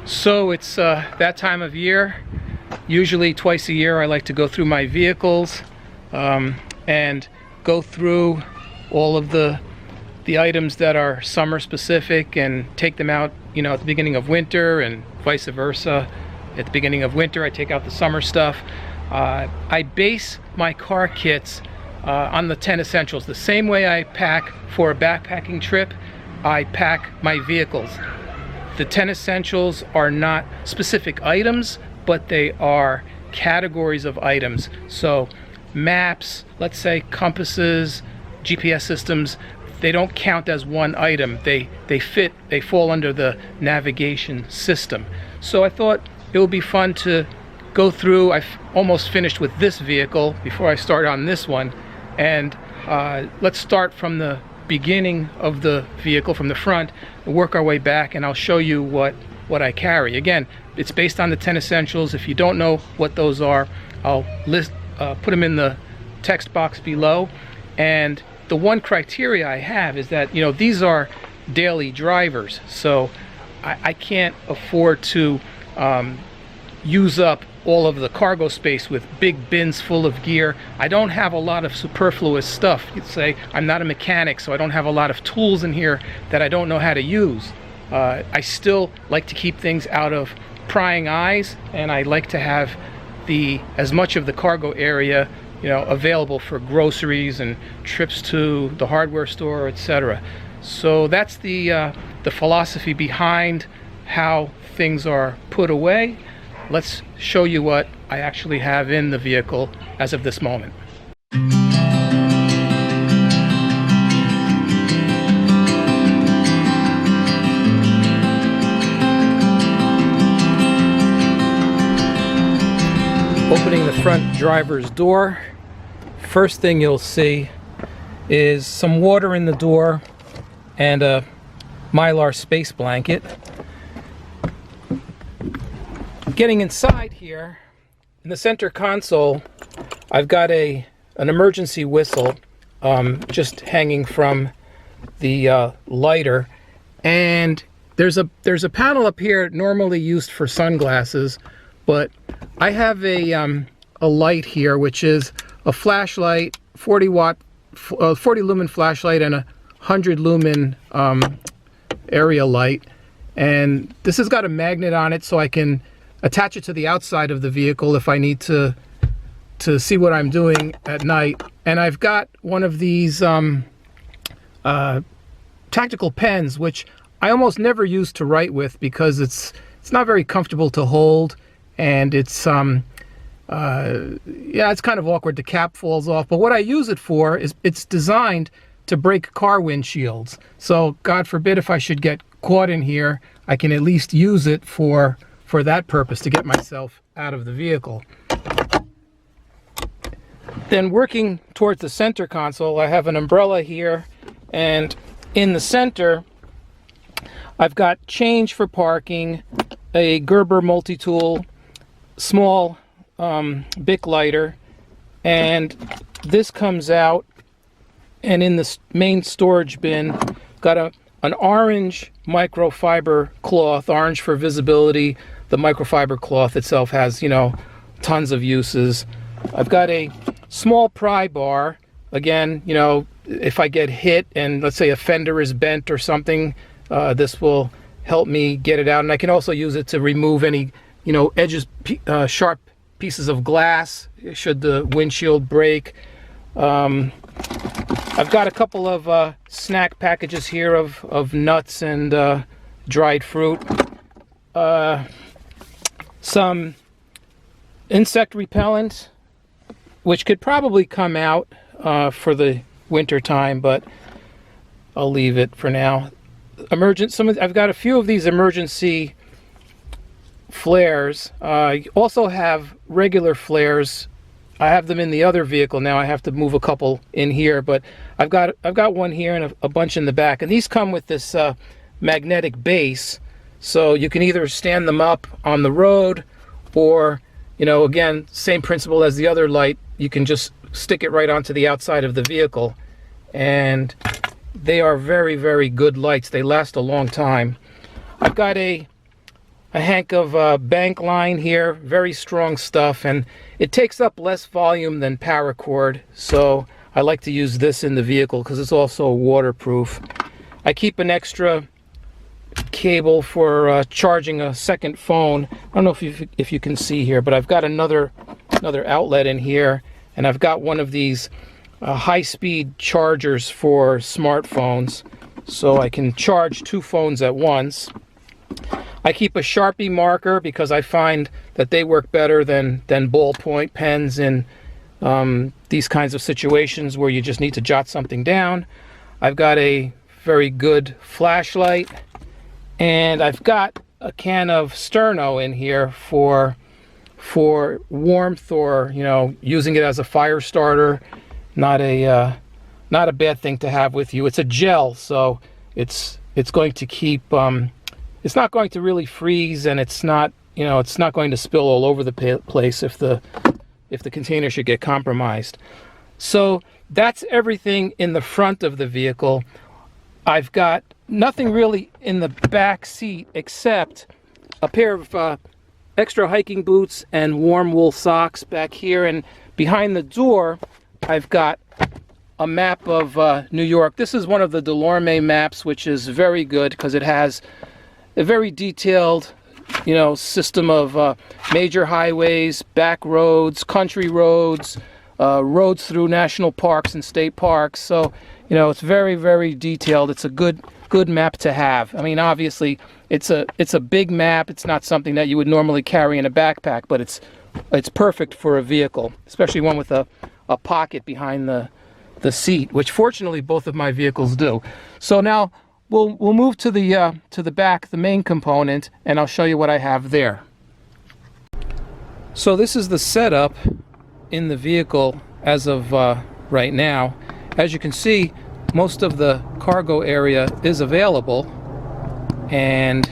So it's that time of year. Usually twice a year I like to go through my vehicles and go through all of the items that are summer specific and take them out, you know, at the beginning of winter, and vice versa. At the beginning of winter I take out the summer stuff. I base my car kits on the 10 essentials. The same way I pack for a backpacking trip, I pack my vehicles. The 10 essentials are not specific items, but they are categories of items. So maps, let's say compasses, GPS systems, they don't count as one item. They fall under the navigation system. So I thought it would be fun to go through. I've almost finished with this vehicle before I start on this one. And let's start from the beginning of the vehicle, from the front, and work our way back, and I'll show you what I carry. Again, it's based on the 10 essentials. If you don't know what those are, I'll put them in the text box below. And the one criteria I have is that, you know, these are daily drivers, so I can't afford to use up all of the cargo space with big bins full of gear. I don't have a lot of superfluous stuff. You'd say I'm not a mechanic, so I don't have a lot of tools in here that I don't know how to use. I still like to keep things out of prying eyes, and I like to have as much of the cargo area, you know, available for groceries and trips to the hardware store, etc. So that's the philosophy behind how things are put away. Let's show you what I actually have in the vehicle as of this moment. Opening the front driver's door, first thing you'll see is some water in the door and a Mylar space blanket. Getting inside here, in the center console, I've got an emergency whistle just hanging from the lighter, and there's a panel up here normally used for sunglasses, but I have a light here, which is a flashlight, 40 lumen flashlight, and a 100 lumen area light, and this has got a magnet on it so I can attach it to the outside of the vehicle if I need to see what I'm doing at night. And I've got one of these tactical pens, which I almost never use to write with because it's not very comfortable to hold, and it's it's kind of awkward. The cap falls off. But what I use it for is it's designed to break car windshields. So God forbid if I should get caught in here, I can at least use it for that purpose, to get myself out of the vehicle. Then working towards the center console, I have an umbrella here, and in the center I've got change for parking, a Gerber multi-tool, small Bic lighter, and this comes out, and in the main storage bin got an orange microfiber cloth, orange for visibility. The microfiber cloth itself has, you know, tons of uses. I've got a small pry bar. Again, you know, if I get hit and let's say a fender is bent or something, this will help me get it out. And I can also use it to remove any, you know, edges, sharp pieces of glass should the windshield break. I've got a couple of snack packages here of nuts and dried fruit. Some insect repellent, which could probably come out for the winter time, but I'll leave it for now. I've got a few of these emergency flares. I also have regular flares. I have them in the other vehicle now. I have to move a couple in here, but I've got one here and a bunch in the back, and these come with this magnetic base. So you can either stand them up on the road, or, you know, again, same principle as the other light, you can just stick it right onto the outside of the vehicle. And they are very, very good lights. They last a long time. I've got a a hank of bank line here, very strong stuff, and it takes up less volume than paracord, so I like to use this in the vehicle because it's also waterproof. I keep an extra cable for charging a second phone. I don't know if you can see here, but I've got another outlet in here, and I've got one of these high-speed chargers for smartphones, so I can charge 2 phones at once. I keep a Sharpie marker because I find that they work better than ballpoint pens in these kinds of situations where you just need to jot something down. I've got a very good flashlight, and I've got a can of Sterno in here for warmth, or using it as a fire starter. Not a bad thing to have with you. It's a gel, so it's going to keep it's not going to really freeze, and it's not going to spill all over the place if the container should get compromised. So that's everything in the front of the vehicle. I've got nothing really in the back seat except a pair of extra hiking boots and warm wool socks back here, and behind the door I've got a map of New York. This is one of the Delorme maps, which is very good because it has a very detailed system of major highways, back roads, country roads, roads through national parks and state parks. So it's very, very detailed. It's a good map to have. I mean, obviously it's a big map. It's not something that you would normally carry in a backpack, but it's perfect for a vehicle, especially one with a pocket behind the seat, which fortunately both of my vehicles do. So now we'll move to the back, the main component, and I'll show you what I have there. So this is the setup in the vehicle as of right now. As you can see, most of the cargo area is available, and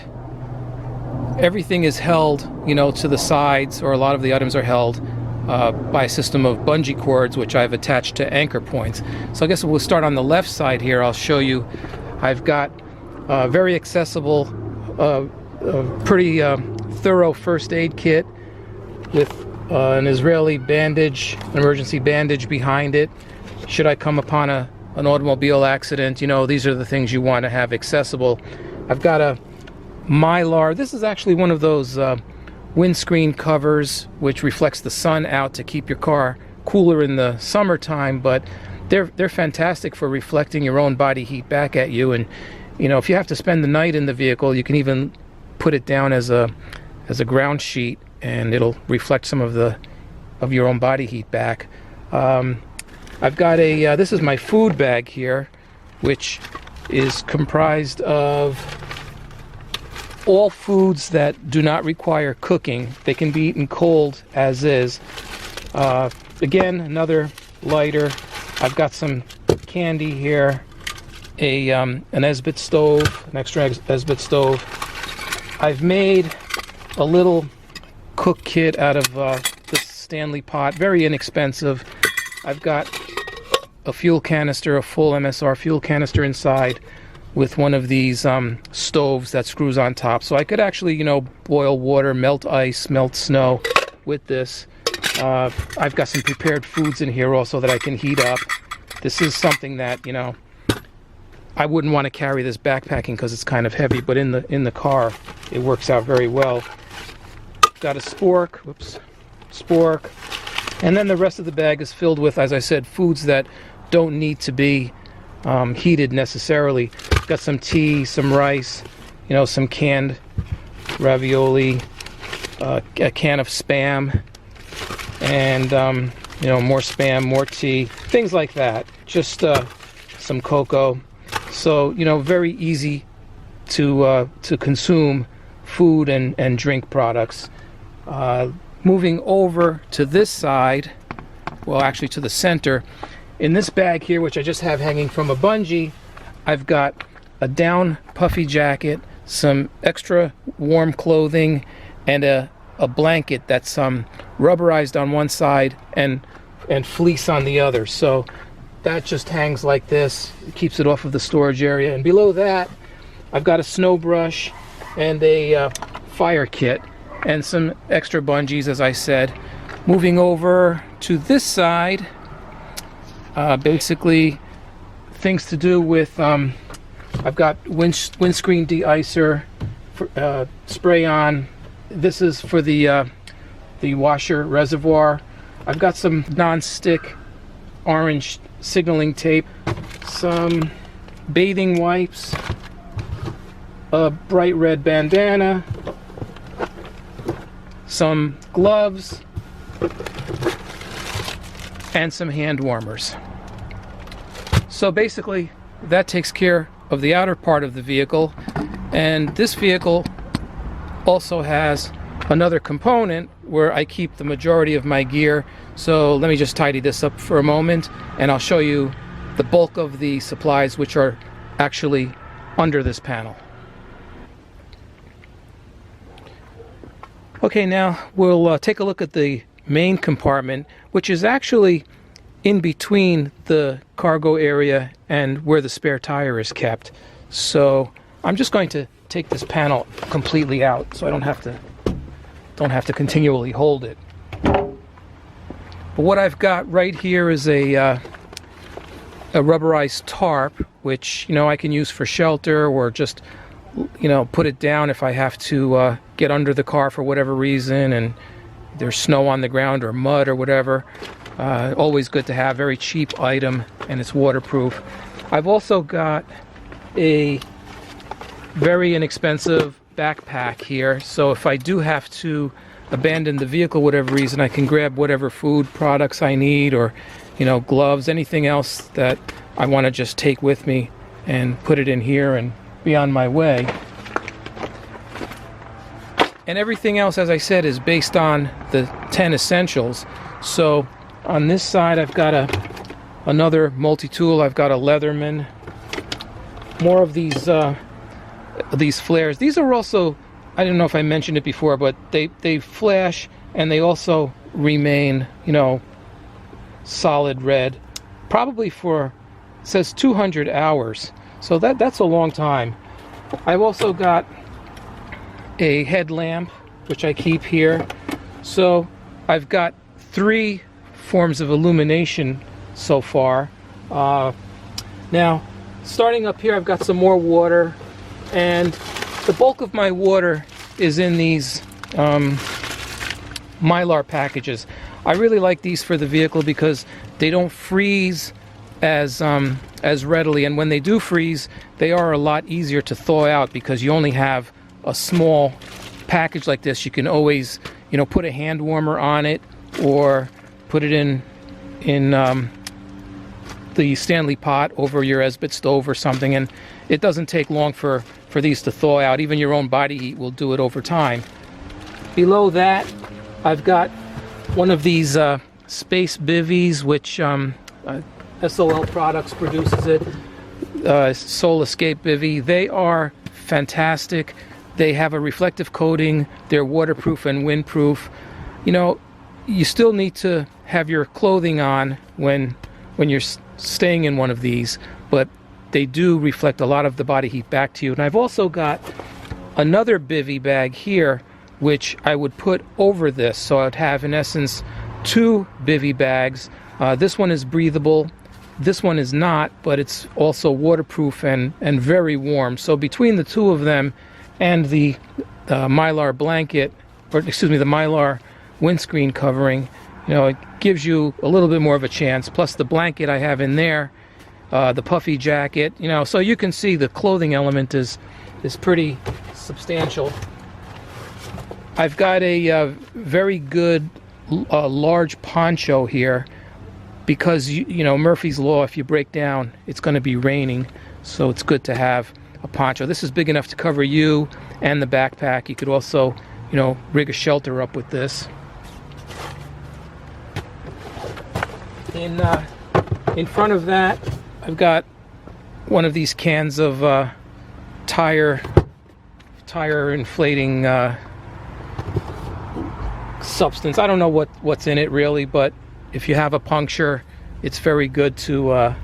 everything is held to the sides, or a lot of the items are held by a system of bungee cords, which I've attached to anchor points. So I guess we'll start on the left side here. I'll show you. I've got a very accessible, pretty thorough first aid kit with an Israeli bandage, an emergency bandage behind it. Should I come upon an automobile accident, these are the things you want to have accessible. I've got a Mylar. This is actually one of those windscreen covers which reflects the sun out to keep your car cooler in the summertime, but they're fantastic for reflecting your own body heat back at you. And if you have to spend the night in the vehicle, you can even put it down as a ground sheet, and it'll reflect some of your own body heat back. I've got this is my food bag here, which is comprised of all foods that do not require cooking. They can be eaten cold as is. Again, another lighter. I've got some candy here, an Esbit stove, an extra Esbit stove. I've made a little cook kit out of this Stanley pot, very inexpensive. I've got a fuel canister, a full MSR fuel canister inside, with one of these stoves that screws on top. So I could actually, boil water, melt ice, melt snow with this. I've got some prepared foods in here also that I can heat up. This is something that, I wouldn't want to carry this backpacking because it's kind of heavy, but in the car it works out very well. Got a spork, and then the rest of the bag is filled with, as I said, foods that don't need to be heated necessarily. Got some tea, some rice, some canned ravioli, a can of Spam, and more Spam, more tea, things like that. Just some cocoa. So very easy to consume food and drink products. Moving over to this side, well, actually to the center, in this bag here, which I just have hanging from a bungee, I've got a down puffy jacket, some extra warm clothing, and a blanket that's rubberized on one side and fleece on the other. So that just hangs like this. It keeps it off of the storage area. And below that, I've got a snow brush and a fire kit and some extra bungees, as I said. Moving over to this side, basically things to do with, I've got windscreen de-icer, spray on. This is for the washer reservoir. I've got some non-stick orange signaling tape, some bathing wipes, a bright red bandana, some gloves, and some hand warmers. So basically that takes care of the outer part of the vehicle, and this vehicle also has another component where I keep the majority of my gear. So let me just tidy this up for a moment and I'll show you the bulk of the supplies which are actually under this panel. Okay, now we'll take a look at the main compartment, which is actually in between the cargo area and where the spare tire is kept. So I'm just going to take this panel completely out so I don't have to continually hold it. But what I've got right here is a rubberized tarp, which I can use for shelter, or just put it down if I have to get under the car for whatever reason and there's snow on the ground or mud or whatever. Always good to have. Very cheap item, and it's waterproof. I've also got a very inexpensive backpack here, so if I do have to abandon the vehicle whatever reason, I can grab whatever food products I need, or gloves, anything else that I want to just take with me, and put it in here and be on my way. And everything else, as I said, is based on the 10 essentials. So on this side I've got another multi-tool. I've got a Leatherman, more of these flares. These are also, I don't know if I mentioned it before, but they flash and they also remain solid red, probably for, it says 200 hours, so that's a long time. I've also got a headlamp which I keep here. So I've got 3 forms of illumination so far. Now starting up here, I've got some more water, and the bulk of my water is in these Mylar packages. I really like these for the vehicle because they don't freeze as readily, and when they do freeze, they are a lot easier to thaw out because you only have a small package like this. You can always put a hand warmer on it, or put it in the Stanley pot over your Esbit stove or something, and it doesn't take long for these to thaw out. Even your own body heat will do it over time. Below that, I've got one of these space bivvies, which SOL Products produces it. Soul Escape bivvy. They are fantastic. They have a reflective coating. They're waterproof and windproof. You still need to have your clothing on when you're staying in one of these, but they do reflect a lot of the body heat back to you. And I've also got another bivvy bag here, which I would put over this, so I'd have in essence 2 bivvy bags. This one is breathable, this one is not, but it's also waterproof and very warm. So between the 2 of them and the Mylar blanket, or excuse me, the Mylar windscreen covering, it gives you a little bit more of a chance. Plus the blanket I have in there, the puffy jacket, so you can see the clothing element is pretty substantial. I've got a very good large poncho here because Murphy's Law, if you break down, it's going to be raining, so it's good to have a poncho. This is big enough to cover you and the backpack. You could also rig a shelter up with this. In front of that, I've got one of these cans of tire inflating substance. I don't know what's in it really, but if you have a puncture, it's very good to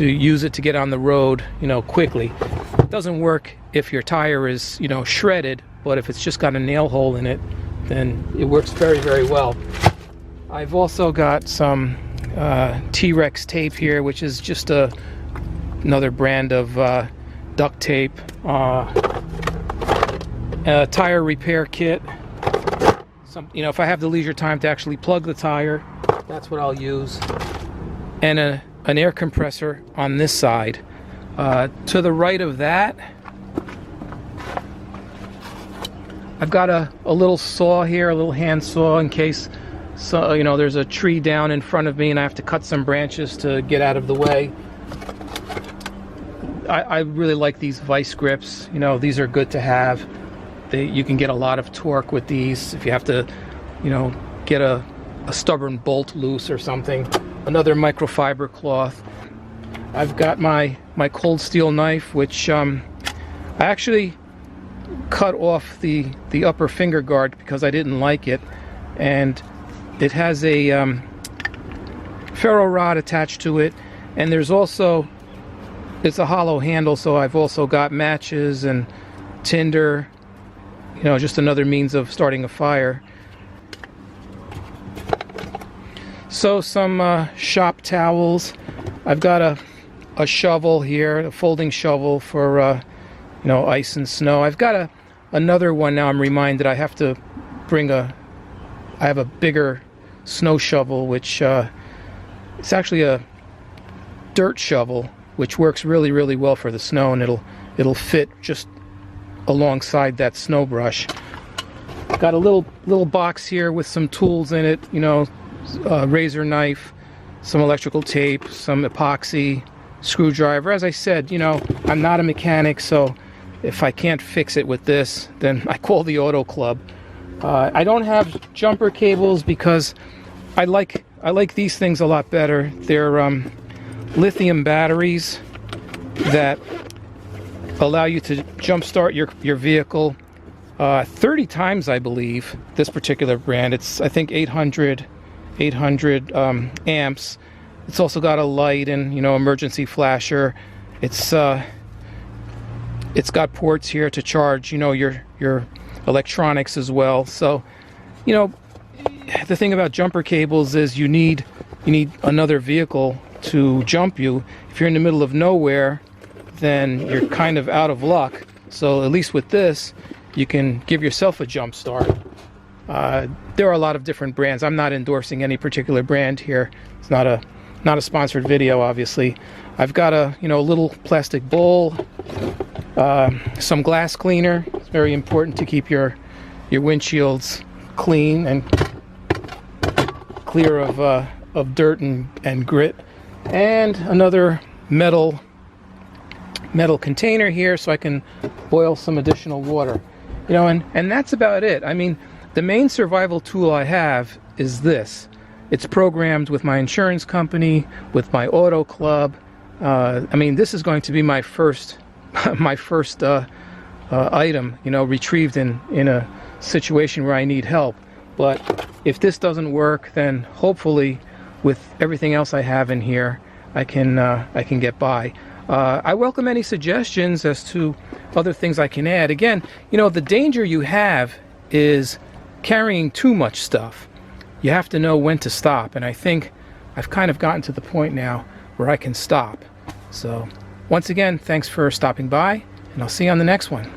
use it to get on the road quickly. It doesn't work if your tire is shredded, but if it's just got a nail hole in it, then it works very, very well. I've also got some T-Rex tape here, which is just another brand of duct tape. A tire repair kit. If I have the leisure time to actually plug the tire, that's what I'll use. And an air compressor on this side. To the right of that, I've got a little saw here, a little hand saw, in case there's a tree down in front of me and I have to cut some branches to get out of the way. I really like these vice grips. These are good to have. You can get a lot of torque with these if you have to, get a stubborn bolt loose or something. Another microfiber cloth. I've got my cold steel knife, which I actually cut off the upper finger guard because I didn't like it, and it has a ferro rod attached to it, and there's also, it's a hollow handle, so I've also got matches and tinder, just another means of starting a fire. So some shop towels. I've got a shovel here, a folding shovel for ice and snow. I've got another one now. I'm reminded I have to bring I have a bigger snow shovel, which it's actually a dirt shovel, which works really, really well for the snow, and it'll fit just alongside that snow brush. Got a little box here with some tools in it, razor knife, some electrical tape, some epoxy, screwdriver. As I said, I'm not a mechanic, so if I can't fix it with this, then I call the auto club. I don't have jumper cables because I like these things a lot better. They're lithium batteries that allow you to jump start your vehicle 30 times, I believe. This particular brand, it's I think 800 amps. It's also got a light and emergency flasher. It's got ports here to charge your electronics as well. So the thing about jumper cables is you need another vehicle to jump you. If you're in the middle of nowhere, then you're kind of out of luck. So at least with this, you can give yourself a jump start. There are a lot of different brands. I'm not endorsing any particular brand here. It's not a sponsored video, obviously. I've got a little plastic bowl, some glass cleaner. It's very important to keep your windshields clean and clear of dirt and grit, and another metal container here so I can boil some additional water. And that's about it. I mean, the main survival tool I have is this. It's programmed with my insurance company, with my auto club. This is going to be my first item, retrieved in a situation where I need help. But if this doesn't work, then hopefully with everything else I have in here, I can get by. I welcome any suggestions as to other things I can add. Again, the danger you have is carrying too much stuff. You have to know when to stop, and I think I've kind of gotten to the point now where I can stop. So once again, thanks for stopping by, and I'll see you on the next one.